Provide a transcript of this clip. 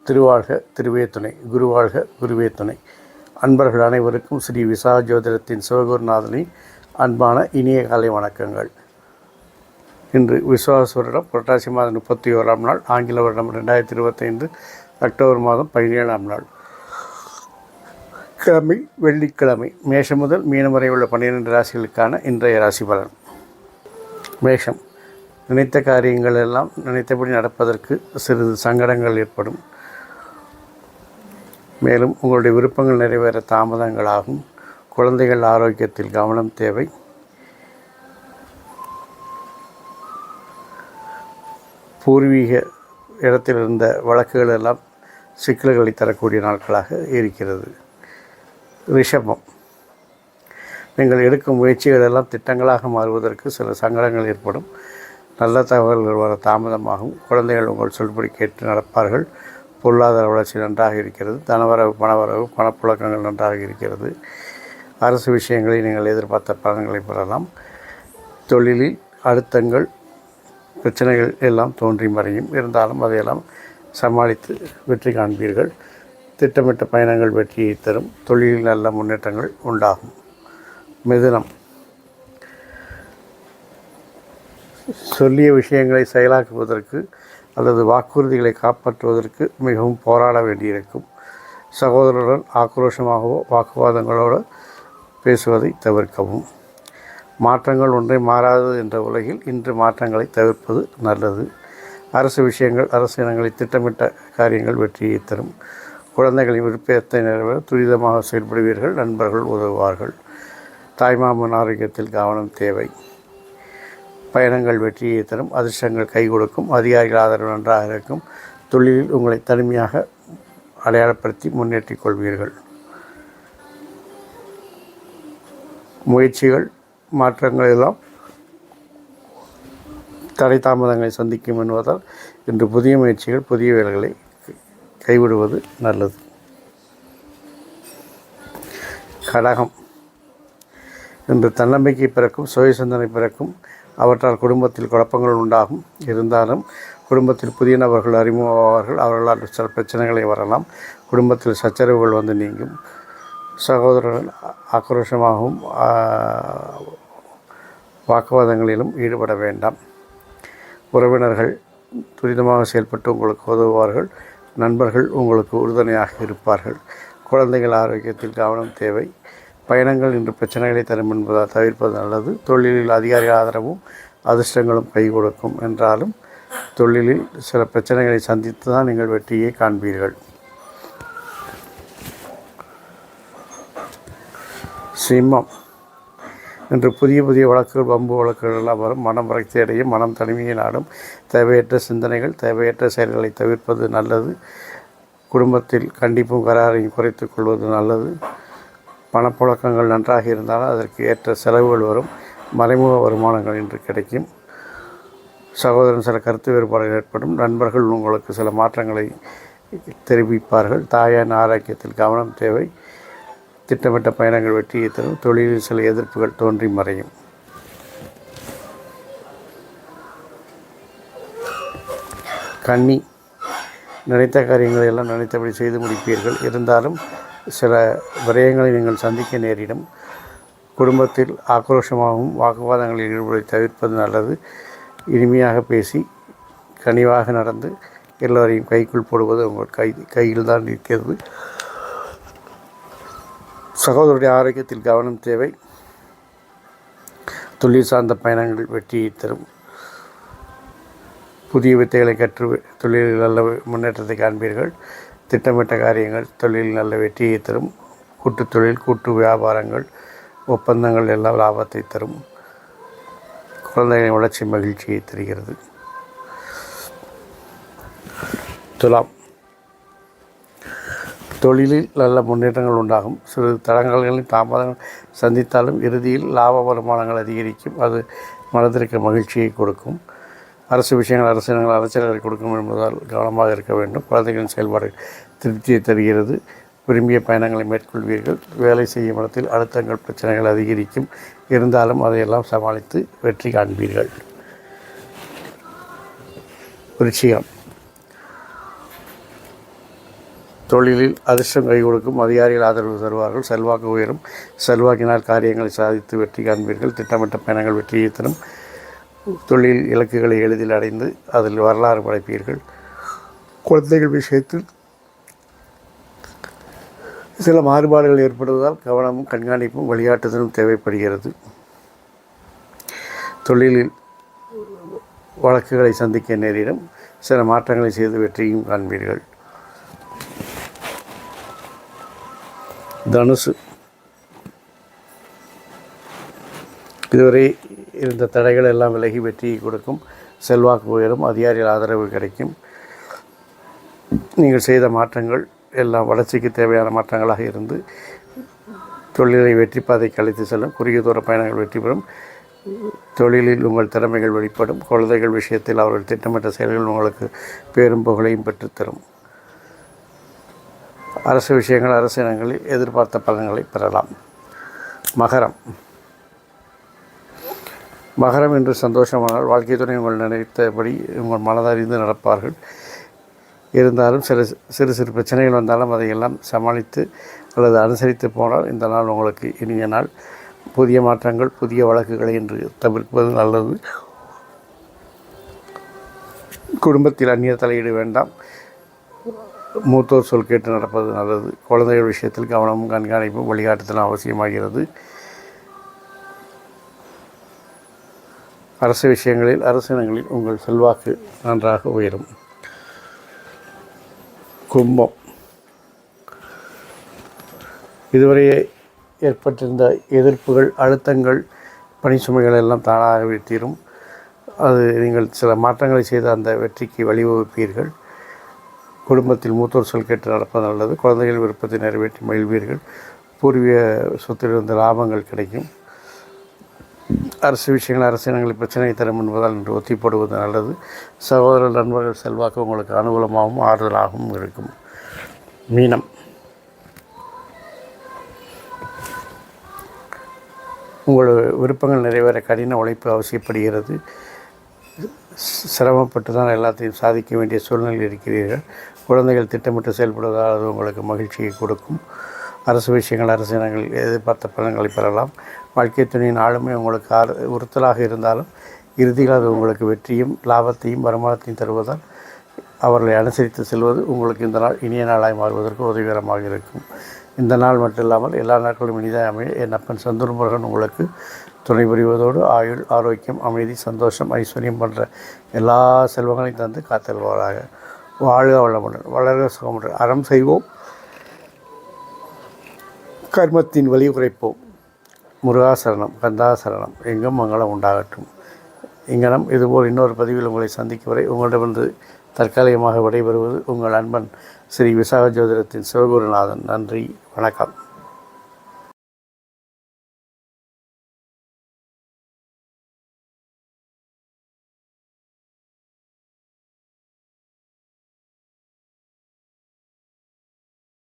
திருவாழ்க திருவே துணை, குருவாழ்க குருவே துணை. அன்பர்கள் அனைவருக்கும் ஸ்ரீ விசா ஜோதிடத்தின் சிவகுருநாதனின் அன்பான இனிய காலை வணக்கங்கள். இன்று விசுவாச வருடம் புரட்டாசி மாதம் 31ஆம் நாள், ஆங்கில வருடம் 2025 அக்டோபர் மாதம் 17ஆம் நாள், கிழமை வெள்ளிக்கிழமை. மேஷம் முதல் மீனம் வரை உள்ள 12 ராசிகளுக்கான இன்றைய ராசி பலன். மேஷம். நினைத்த காரியங்கள் எல்லாம் நினைத்தபடி நடப்பதற்கு சிறிது சங்கடங்கள் ஏற்படும். மேலும் உங்களுடைய விருப்பங்கள் நிறைவேற தாமதங்களாகும். குழந்தைகள் ஆரோக்கியத்தில் கவனம் தேவை. பூர்வீக இடத்தில் இருந்த வழக்குகள் எல்லாம் சிக்கல்களை தரக்கூடிய நாட்களாக இருக்கிறது. ரிஷபம். நீங்கள் எடுக்கும் முயற்சிகள் எல்லாம் திட்டங்களாக மாறுவதற்கு சில சங்கடங்கள் ஏற்படும். நல்ல தகவல்கள் வர தாமதமாகும். குழந்தைகள் உங்கள் சொல்படி கேட்டு நடப்பார்கள். பொருளாதார வளர்ச்சி நன்றாக இருக்கிறது. தனவரவு பணவரவு பணப்புழக்கங்கள் நன்றாக இருக்கிறது. அரசு விஷயங்களில் நீங்கள் எதிர்பார்த்த பலன்களை பெறலாம். தொழிலில் அழுத்தங்கள் பிரச்சனைகள் எல்லாம் தோன்றி மறையும். இருந்தாலும் அதையெல்லாம் சமாளித்து வெற்றி காண்பீர்கள். திட்டமிட்ட பயணங்கள் வெற்றியை தரும். தொழிலில் நல்ல முன்னேற்றங்கள் உண்டாகும். மிதுனம். சொல்லிய விஷயங்களை செயலாக்குவதற்கு அல்லது வாக்குறுதிகளை காப்பாற்றுவதற்கு மிகவும் போராட வேண்டியிருக்கும். சகோதரருடன் ஆக்ரோஷமாகவோ வாக்குவாதங்களோடு பேசுவதை தவிர்க்கவும். மாற்றங்கள் ஒன்றை மாறாதது என்ற உலகில் இன்று மாற்றங்களை தவிர்ப்பது நல்லது. அரசு விஷயங்கள் அரசு இனங்களில் திட்டமிட்ட காரியங்கள் வெற்றியை தரும். குழந்தைகளின் விருப்பத்தை நிறைவேற துரிதமாக செயல்படுவீர்கள். நண்பர்கள் உதவுவார்கள். தாய்மாமன் ஆரோக்கியத்தில் கவனம் தேவை. பயணங்கள் வெற்றியை தரும். அதிர்ஷ்டங்கள் கை கொடுக்கும். அதிகாரிகள் ஆதரவு நன்றாக இருக்கும். தொழிலில் உங்களை தனிமையாக அடையாளப்படுத்தி முன்னேற்றிக் கொள்வீர்கள். முயற்சிகள் மாற்றங்கள் எல்லாம் தடை தாமதங்களை சந்திக்கும் என்பதால் இன்று புதிய முயற்சிகள் புதிய வேலைகளை கைவிடுவது நல்லது. கடகம். இன்று தன்னம்பிக்கை பிறக்கும். சுய சிந்தனை பிறக்கும். அவற்றால் குடும்பத்தில் குழப்பங்கள் உண்டாகும். இருந்தாலும் குடும்பத்தில் புதிய நபர்கள் அறிமுகமாவார்கள். அவர்களால் சில பிரச்சனைகளை வரலாம். குடும்பத்தில் சச்சரவுகள் வந்து நீங்கும். சகோதரர்கள் ஆக்ரோஷமாகவும் வாக்குவாதங்களிலும் ஈடுபட வேண்டாம். உறவினர்கள் துரிதமாக செயல்பட்டு உங்களுக்கு உதவுவார்கள். நண்பர்கள் உங்களுக்கு உறுதுணையாக இருப்பார்கள். குழந்தைகள் ஆரோக்கியத்தில் கவனம் தேவை. பயணங்கள் இன்று பிரச்சனைகளை தரும் என்பதால் தவிர்ப்பது நல்லது. தொழிலில் அதிகாரி ஆதரவும் அதிர்ஷ்டங்களும் கை கொடுக்கும். என்றாலும் தொழிலில் சில பிரச்சனைகளை சந்தித்து தான் நீங்கள் வெற்றியை காண்பீர்கள். சிம்மம். இன்று புதிய புதிய வழக்குகள் வம்பு வழக்குகள் எல்லாம் வரும். மனம் வறட்சி அடையும். மனம் தனிமையை நாடும். தேவையற்ற சிந்தனைகள் தேவையற்ற செயல்களை தவிர்ப்பது நல்லது. குடும்பத்தில் கண்டிப்பும் கராரையும் குறைத்துக் கொள்வது நல்லது. பணப்புழக்கங்கள் நன்றாக இருந்தாலும் அதற்கு ஏற்ற செலவுகள் வரும். மறைமுக வருமானங்கள் இன்று கிடைக்கும். சகோதரன் சில கருத்து வேறுபாடுகள் ஏற்படும். நண்பர்கள் உங்களுக்கு சில மாற்றங்களை தெரிவிப்பார்கள். தாயான ஆரோக்கியத்தில் கவனம் தேவை. திட்டமிட்ட பயணங்கள் வெற்றியை தரும். தொழிலில் சில எதிர்ப்புகள் தோன்றி மறையும். கன்னி. நினைத்த காரியங்களை எல்லாம் நினைத்தபடி செய்து முடிப்பீர்கள். இருந்தாலும் சில விரயங்களை நீங்கள் சந்திக்க நேரிடும். குடும்பத்தில் ஆக்ரோஷமாகவும் வாக்குவாதங்களில் ஈடுபடுவதை தவிர்ப்பது நல்லது. இனிமையாக பேசி கனிவாக நடந்து எல்லோரையும் கைக்குள் போடுவது உங்கள் கையில் தான் இருக்கிறது. சகோதரருடைய ஆரோக்கியத்தில் கவனம் தேவை. தொழில் சார்ந்த பயணங்கள் வெற்றியை தரும். புதிய வித்தைகளை கற்று தொழிலில் நல்ல முன்னேற்றத்தை காண்பீர்கள். திட்டமிட்ட காரியங்கள் தொழிலில் நல்ல வெற்றியை தரும். கூட்டு தொழில் கூட்டு வியாபாரங்கள் ஒப்பந்தங்கள் எல்லாம் லாபத்தை தரும். குழந்தைகளின் வளர்ச்சி மகிழ்ச்சியை தருகிறது. துலாம். தொழிலில் நல்ல முன்னேற்றங்கள் உண்டாகும். சிறு தடங்கல்களின் தாமதங்கள் சந்தித்தாலும் இறுதியில் லாப வருமானங்கள் அதிகரிக்கும். அது மனதிற்கு மகிழ்ச்சியை கொடுக்கும். அரசு விஷயங்கள் அரசினங்கள் அலைச்சல்களை கொடுக்கும் என்பதால் கவனமாக இருக்க வேண்டும். குழந்தைகளின் செயல்பாடு திருப்தியை தருகிறது. விரும்பிய பயணங்களை மேற்கொள்வீர்கள். வேலை செய்யும் இடத்தில் அழுத்தங்கள் பிரச்சனைகள் அதிகரிக்கும். இருந்தாலும் அதையெல்லாம் சமாளித்து வெற்றி காண்பீர்கள். விருச்சிகம். தொழிலில் அதிர்ஷ்டம் கை கொடுக்கும். அதிகாரிகள் ஆதரவு தருவார்கள். செல்வாக்கு உயரும். செல்வாக்கினால் காரியங்களை சாதித்து வெற்றி காண்பீர்கள். திட்டமிட்ட பயணங்கள் வெற்றியை தரும். தொழில் இலக்குகளை எளிதில் அடைந்து அதில் வரலாறு படைப்பீர்கள். குழந்தைகள் விஷயத்தில் சில மாறுபாடுகள் ஏற்படுவதால் கவனமும் கண்காணிப்பும் வழிகாட்டுதலும் தேவைப்படுகிறது. தொழிலில் வழக்குகளை சந்திக்க நேரிடும். சில மாற்றங்களை செய்து வெற்றியும் காண்பீர்கள். தனுசு, இதுவரை இருந்த தடைகள் எல்லாம் விலகி வெற்றியை கொடுக்கும். செல்வாக்கு உயரும். அதிகாரிகள் ஆதரவு கிடைக்கும். நீங்கள் செய்த மாற்றங்கள் எல்லாம் வளர்ச்சிக்கு தேவையான மாற்றங்களாக இருந்து தொழிலை வெற்றி பாதைக்கு அழைத்து செல்லும். குறுகிய தூர பயணங்கள் வெற்றி பெறும். தொழிலில் உங்கள் திறமைகள் வெளிப்படும். குழந்தைகள் விஷயத்தில் அவர்கள் திட்டமிட்ட செயல்கள் உங்களுக்கு பேரும் புகழையும் பெற்றுத்தரும். அரசு விஷயங்கள், அரசு இனங்களில் எதிர்பார்த்த பலன்களை பெறலாம். மகரம் என்று சந்தோஷமானால் வாழ்க்கை துணை உங்கள் நினைத்தபடி உங்கள் மனதறிந்து நடப்பார்கள். இருந்தாலும் சிறு சிறு பிரச்சனைகள் வந்தாலும் அதையெல்லாம் சமாளித்து அல்லது அனுசரித்து போனால் இந்த நாள் உங்களுக்கு இனிய நாள். புதிய மாற்றங்கள், புதிய வழக்குகளை என்று தவிர்ப்பது நல்லது. குடும்பத்தில் அந்நிய தலையீடு வேண்டாம். மூத்தோர் சொல் கேட்டு நடப்பது நல்லது. குழந்தைகள் விஷயத்தில் கவனமும் கண்காணிப்பும் வழிகாட்டுதலும் அவசியமாகிறது. அரசு விஷயங்களில், அரசினங்களில் உங்கள் செல்வாக்கு நன்றாக உயரும். கும்பம், இதுவரையே ஏற்பட்டிருந்த எதிர்ப்புகள், அழுத்தங்கள், பணி சுமைகள் எல்லாம் தானாகவே தீரும். அது நீங்கள் சில மாற்றங்களை செய்து அந்த வெற்றிக்கு வழிவகுப்பீர்கள். குடும்பத்தில் மூத்தோர் சொல் கேட்டு நடப்பது நல்லது. குழந்தைகள் விருப்பத்தை நிறைவேற்றி மகிழ்வீர்கள். பூர்வீக சொத்திலிருந்து லாபங்கள் கிடைக்கும். அரசு விஷயங்கள், அரசினங்களில் பிரச்சனை தரும் என்பதால் என்று ஒத்தி போடுவது நல்லது. சகோதர நண்பர்கள் செல்வாக்கு உங்களுக்கு அனுகூலமாகவும் ஆறுதலாகவும் இருக்கும். மீனம், உங்கள் விருப்பங்கள் நிறைவேற கடின உழைப்பு அவசியப்படுகிறது. சிரமப்பட்டு தான் எல்லாத்தையும் சாதிக்க வேண்டிய சூழ்நிலை இருக்கிறீர்கள். குழந்தைகள் திட்டமிட்டு செயல்படுவதால் அது உங்களுக்கு மகிழ்ச்சியை கொடுக்கும். அரசு விஷயங்கள், அரசினங்களில் எதிர்பார்த்த பலன்களை பெறலாம். வாழ்க்கை துணையின் ஆளுமை உங்களுக்கு உறுத்தலாக இருந்தாலும் இறுதியில் அது உங்களுக்கு வெற்றியும் லாபத்தையும் வருமானத்தையும் தருவதால் அவர்களை அனுசரித்து செல்வது உங்களுக்கு இந்த நாள் இனிய நாளாய் மாறுவதற்கு உதவிகரமாக இருக்கும். இந்த நாள் மட்டும் இல்லாமல் எல்லா நாட்களும் இனிதாக அமைய என் அப்பன் செந்தூர் முருகன் உங்களுக்கு துணை புரிவதோடு ஆயுள், ஆரோக்கியம், அமைதி, சந்தோஷம், ஐஸ்வர்யம் போன்ற எல்லா செல்வங்களையும் தந்து காத்தல்வாராக. வாழ்க வளமுடன், வளர்க சுகமுடன். அறம் செய்வோம், கர்மத்தின் வலி குறைப்போம். முருகாசரணம், கந்தாசரணம். எங்கும் மங்களம் உண்டாகட்டும். இங்கனம் இதுபோல் இன்னொரு பதிவில் உங்களை சந்திக்கும் வரை உங்களிடமிருந்து தற்காலிகமாக விடைபெறுவது உங்கள் அன்பன் ஸ்ரீ விசாக ஜோதிடத்தின் சிவகுருநாதன். நன்றி, வணக்கம்.